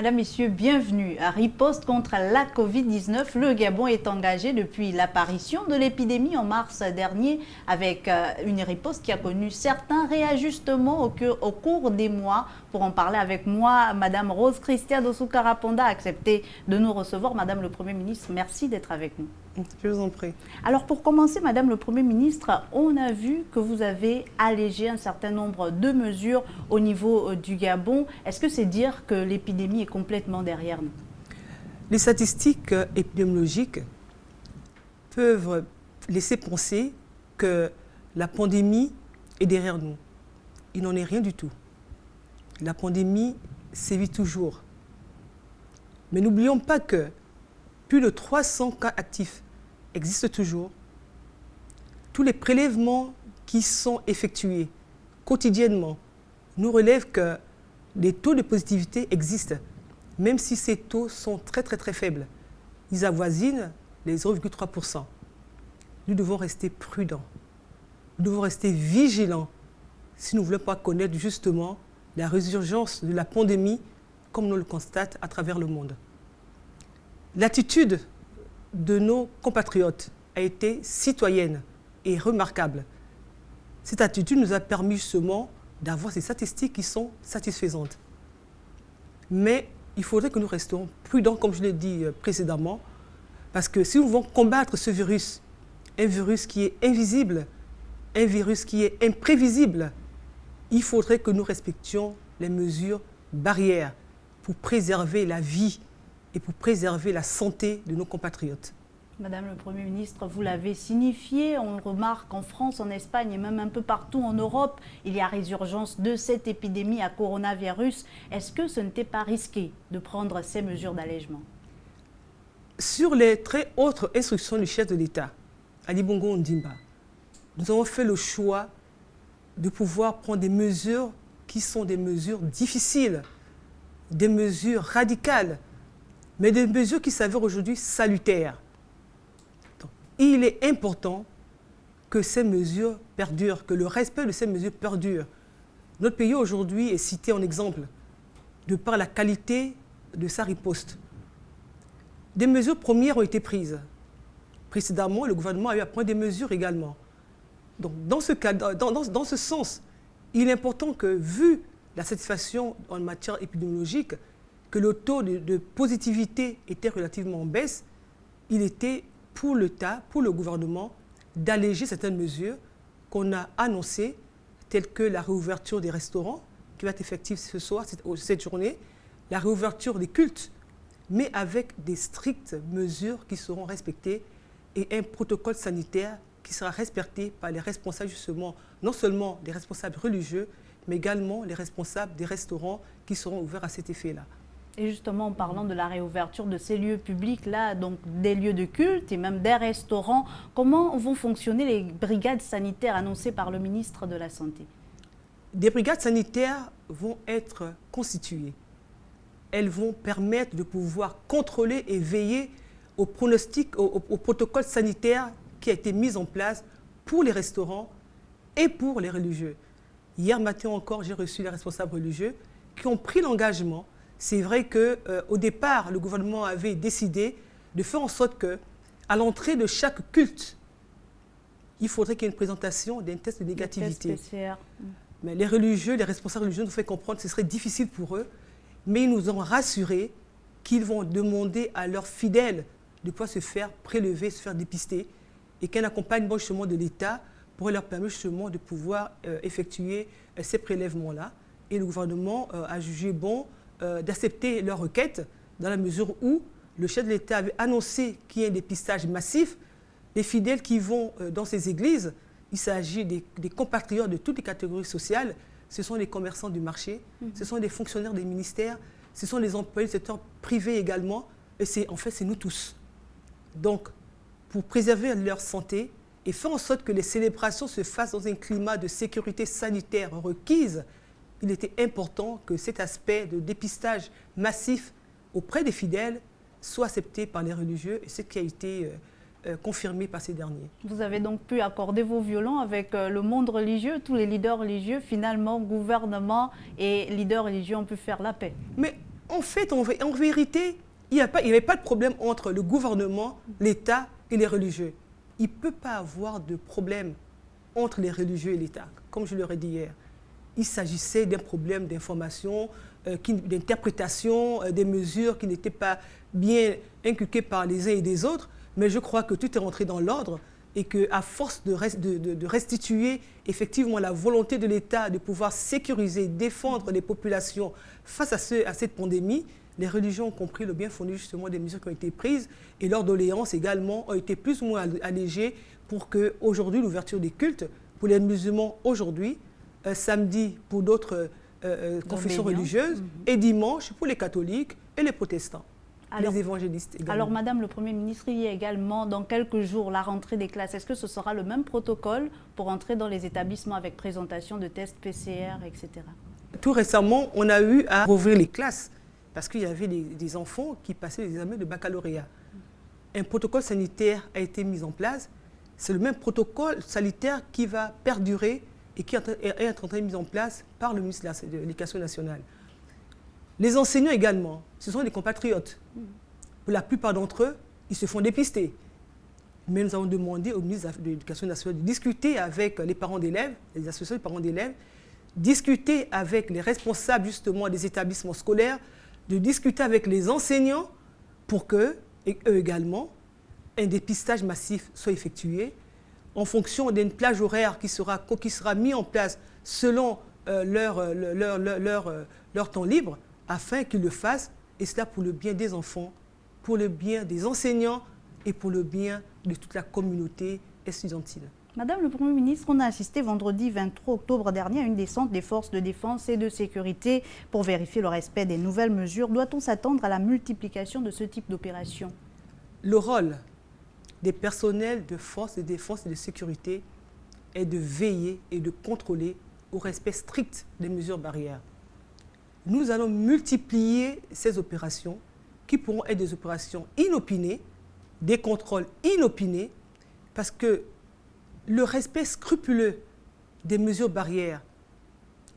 Madame, Messieurs, bienvenue. À riposte contre la Covid-19, le Gabon est engagé depuis l'apparition de l'épidémie en mars dernier avec une riposte qui a connu certains réajustements au cours des mois. Pour en parler avec moi, Madame Rose Christia Dossou-Karaponda a accepté de nous recevoir. Madame le Premier ministre, merci d'être avec nous. Je vous en prie. Alors pour commencer, Madame le Premier ministre, on a vu que vous avez allégé un certain nombre de mesures au niveau du Gabon. Est-ce que c'est dire que l'épidémie est complètement derrière nous? Les statistiques épidémiologiques peuvent laisser penser que la pandémie est derrière nous. Il n'en est rien du tout. La pandémie sévit toujours. Mais n'oublions pas que plus de 300 cas actifs existent toujours. Tous les prélèvements qui sont effectués quotidiennement nous relèvent que les taux de positivité existent, même si ces taux sont très faibles. Ils avoisinent les 0,3%. Nous devons rester prudents. Nous devons rester vigilants si nous ne voulons pas connaître justement la résurgence de la pandémie comme nous le constatons à travers le monde. L'attitude de nos compatriotes a été citoyenne et remarquable. Cette attitude nous a permis justement d'avoir ces statistiques qui sont satisfaisantes. Mais il faudrait que nous restions prudents, comme je l'ai dit précédemment, parce que si nous voulons combattre ce virus, un virus qui est invisible, un virus qui est imprévisible, il faudrait que nous respections les mesures barrières pour préserver la vie et pour préserver la santé de nos compatriotes. Madame le Premier ministre, vous l'avez signifié, on le remarque en France, en Espagne et même un peu partout en Europe, il y a résurgence de cette épidémie à coronavirus. Est-ce que ce n'était pas risqué de prendre ces mesures d'allègement? Sur les très hautes instructions du chef de l'État, Ali Bongo Ondimba, nous avons fait le choix de pouvoir prendre des mesures qui sont des mesures difficiles, des mesures radicales, mais des mesures qui s'avèrent aujourd'hui salutaires. Donc, il est important que ces mesures perdurent, que le respect de ces mesures perdure. Notre pays aujourd'hui est cité en exemple de par la qualité de sa riposte. Des mesures premières ont été prises. Précédemment, le gouvernement a eu à prendre des mesures également. Donc, dans ce sens, il est important que, vu la satisfaction en matière épidémiologique, que le taux de positivité était relativement en baisse, il était pour l'État, pour le gouvernement, d'alléger certaines mesures qu'on a annoncées, telles que la réouverture des restaurants, qui va être effective ce soir, cette journée, la réouverture des cultes, mais avec des strictes mesures qui seront respectées et un protocole sanitaire qui sera respecté par les responsables, justement, non seulement les responsables religieux, mais également les responsables des restaurants qui seront ouverts à cet effet-là. Et justement, en parlant de la réouverture de ces lieux publics-là, donc des lieux de culte et même des restaurants, comment vont fonctionner les brigades sanitaires annoncées par le ministre de la Santé? Des brigades sanitaires vont être constituées. Elles vont permettre de pouvoir contrôler et veiller au pronostic, au protocole sanitaire qui a été mis en place pour les restaurants et pour les religieux. Hier matin encore, j'ai reçu les responsables religieux qui ont pris l'engagement. C'est vrai qu'au départ, le gouvernement avait décidé de faire en sorte qu'à l'entrée de chaque culte, il faudrait qu'il y ait une présentation d'un test de négativité. Mais les religieux, les responsables religieux nous ont fait comprendre que ce serait difficile pour eux, mais ils nous ont rassurés qu'ils vont demander à leurs fidèles de pouvoir se faire prélever, se faire dépister, et qu'un accompagnement justement de l'État pourrait leur permettre justement de pouvoir effectuer ces prélèvements-là. Et le gouvernement a jugé bon d'accepter leur requête dans la mesure où le chef de l'État avait annoncé qu'il y ait un dépistage massif. Les fidèles qui vont dans ces églises, il s'agit des compatriotes de toutes les catégories sociales, ce sont les commerçants du marché, ce sont des fonctionnaires des ministères, ce sont les employés du secteur privé également, et en fait c'est nous tous. Donc, pour préserver leur santé et faire en sorte que les célébrations se fassent dans un climat de sécurité sanitaire requise, il était important que cet aspect de dépistage massif auprès des fidèles soit accepté par les religieux, et ce qui a été confirmé par ces derniers. Vous avez donc pu accorder vos violons avec le monde religieux, tous les leaders religieux, finalement, gouvernement et leaders religieux ont pu faire la paix. Mais en fait, en vérité, il n'y avait pas de problème entre le gouvernement, l'État et les religieux. Il ne peut pas avoir de problème entre les religieux et l'État, comme je leur ai dit hier. Il s'agissait d'un problème d'information, d'interprétation des mesures qui n'étaient pas bien inculquées par les uns et les autres, mais je crois que tout est rentré dans l'ordre et qu'à force de restituer effectivement la volonté de l'État de pouvoir sécuriser, défendre les populations face à cette pandémie, les religions ont compris le bien fondé justement des mesures qui ont été prises et leurs doléances également ont été plus ou moins allégées pour qu'aujourd'hui l'ouverture des cultes pour les musulmans aujourd'hui, samedi pour d'autres confessions religieuses et dimanche pour les catholiques et les protestants, les évangélistes également. Alors Madame le Premier ministre, il y a également dans quelques jours la rentrée des classes. Est-ce que ce sera le même protocole pour entrer dans les établissements avec présentation de tests PCR, etc. Tout récemment, on a eu à rouvrir les classes parce qu'il y avait des enfants qui passaient les examens de baccalauréat. Un protocole sanitaire a été mis en place. C'est le même protocole sanitaire qui va perdurer et qui est en train d'être mis en place par le ministre de l'Éducation nationale. Les enseignants également, ce sont des compatriotes. Pour la plupart d'entre eux, ils se font dépister. Mais nous avons demandé au ministre de l'Éducation nationale de discuter avec les parents d'élèves, les associations des parents d'élèves, discuter avec les responsables justement des établissements scolaires, de discuter avec les enseignants pour qu'eux également, un dépistage massif soit effectué en fonction d'une plage horaire qui sera mise en place selon leur temps libre, afin qu'ils le fassent, et cela pour le bien des enfants, pour le bien des enseignants et pour le bien de toute la communauté estudiantine. Madame le Premier ministre, on a assisté vendredi 23 octobre dernier à une descente des forces de défense et de sécurité pour vérifier le respect des nouvelles mesures. Doit-on s'attendre à la multiplication de ce type d'opération? Le rôle des personnels de forces de défense et de sécurité est de veiller et de contrôler au respect strict des mesures barrières. Nous allons multiplier ces opérations qui pourront être des opérations inopinées, des contrôles inopinés, parce que le respect scrupuleux des mesures barrières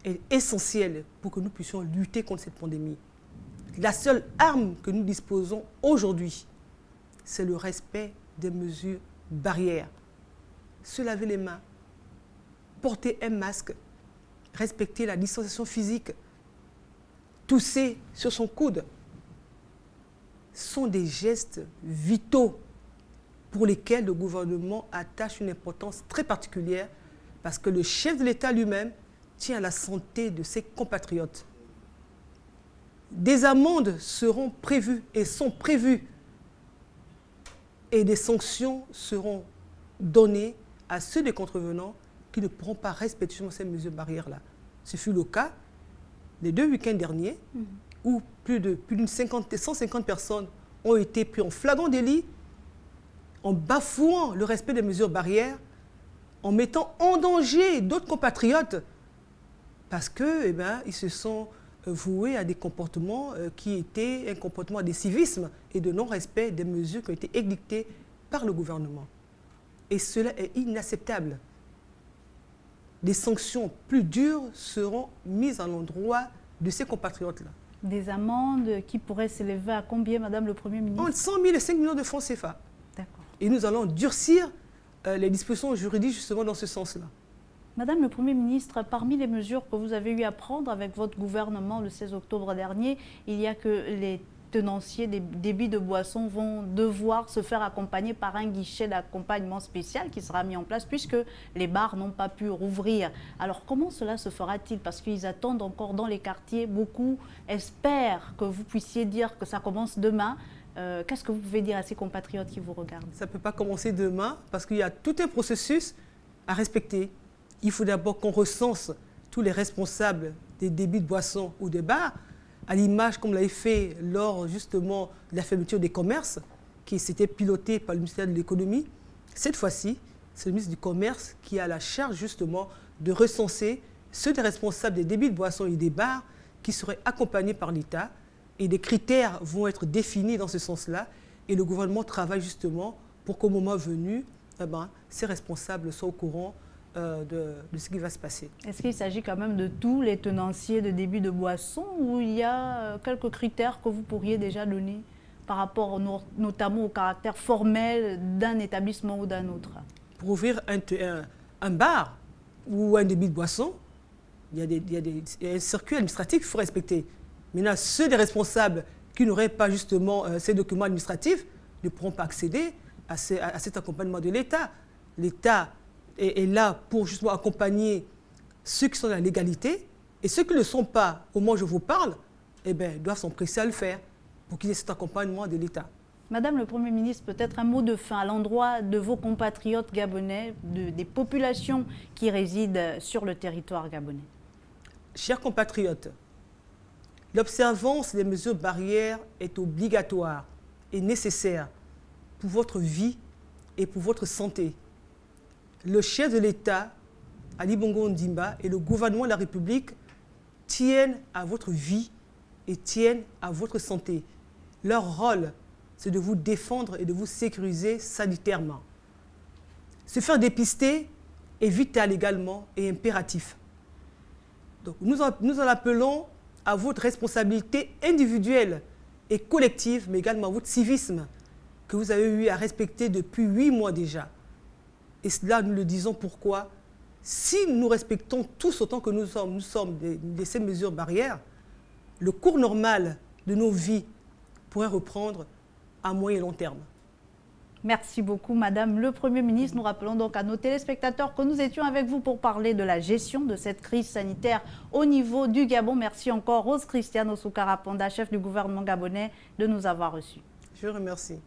est essentiel pour que nous puissions lutter contre cette pandémie. La seule arme que nous disposons aujourd'hui, c'est le respect des mesures barrières. Se laver les mains, porter un masque, respecter la distanciation physique, tousser sur son coude, sont des gestes vitaux pour lesquels le gouvernement attache une importance très particulière parce que le chef de l'État lui-même tient à la santé de ses compatriotes. Des amendes seront prévues et sont prévues et des sanctions seront données à ceux des contrevenants qui ne pourront pas respecter ces mesures barrières-là. Ce fut le cas les 2 week-ends derniers où plus d'une 150 personnes ont été prises en flagrant délit en bafouant le respect des mesures barrières, en mettant en danger d'autres compatriotes parce que, ils se sont voués à des comportements qui étaient un comportement de civisme et de non-respect des mesures qui ont été édictées par le gouvernement. Et cela est inacceptable. Des sanctions plus dures seront mises à l'endroit de ces compatriotes-là. Des amendes qui pourraient s'élever à combien, Madame le Premier ministre? Entre 100 000 et 5 millions de francs CFA. D'accord. Et nous allons durcir les dispositions juridiques justement dans ce sens-là. Madame le Premier ministre, parmi les mesures que vous avez eu à prendre avec votre gouvernement le 16 octobre dernier, il y a que les tenanciers des débits de boissons vont devoir se faire accompagner par un guichet d'accompagnement spécial qui sera mis en place puisque les bars n'ont pas pu rouvrir. Alors comment cela se fera-t-il? Parce qu'ils attendent encore dans les quartiers, beaucoup espèrent que vous puissiez dire que ça commence demain. Qu'est-ce que vous pouvez dire à ces compatriotes qui vous regardent? Ça ne peut pas commencer demain parce qu'il y a tout un processus à respecter. Il faut d'abord qu'on recense tous les responsables des débits de boissons ou des bars, à l'image comme l'avait fait lors justement de la fermeture des commerces, qui s'était piloté par le ministère de l'économie. Cette fois-ci, c'est le ministre du Commerce qui a la charge justement de recenser ceux des responsables des débits de boissons et des bars qui seraient accompagnés par l'État. Et des critères vont être définis dans ce sens-là. Et le gouvernement travaille justement pour qu'au moment venu, ces responsables soient au courant de ce qui va se passer. Est-ce qu'il s'agit quand même de tous les tenanciers de débit de boissons ou il y a quelques critères que vous pourriez déjà donner par rapport notamment au caractère formel d'un établissement ou d'un autre? Pour ouvrir un bar ou un débit de boisson, il y a un circuit administratif qu'il faut respecter. Maintenant, ceux des responsables qui n'auraient pas justement ces documents administratifs ne pourront pas accéder à cet accompagnement de l'État. L'État est là pour justement accompagner ceux qui sont dans la légalité et ceux qui ne le sont pas, au moment où je vous parle, eh bien, doivent s'empresser à le faire pour qu'il y ait cet accompagnement de l'État. Madame le Premier ministre, peut-être un mot de fin à l'endroit de vos compatriotes gabonais, des populations qui résident sur le territoire gabonais. Chers compatriotes, l'observance des mesures barrières est obligatoire et nécessaire pour votre vie et pour votre santé. Le chef de l'État, Ali Bongo Ondimba, et le gouvernement de la République tiennent à votre vie et tiennent à votre santé. Leur rôle, c'est de vous défendre et de vous sécuriser sanitairement. Se faire dépister est vital également et impératif. Donc, nous en appelons à votre responsabilité individuelle et collective, mais également à votre civisme que vous avez eu à respecter depuis 8 mois déjà. Et cela, nous le disons pourquoi. Si nous respectons tous autant que nous sommes de ces mesures barrières, le cours normal de nos vies pourrait reprendre à moyen et long terme. Merci beaucoup, Madame le Premier ministre. Nous rappelons donc à nos téléspectateurs que nous étions avec vous pour parler de la gestion de cette crise sanitaire au niveau du Gabon. Merci encore, Rose Christiane Osukarapanda, chef du gouvernement gabonais, de nous avoir reçus. Je vous remercie.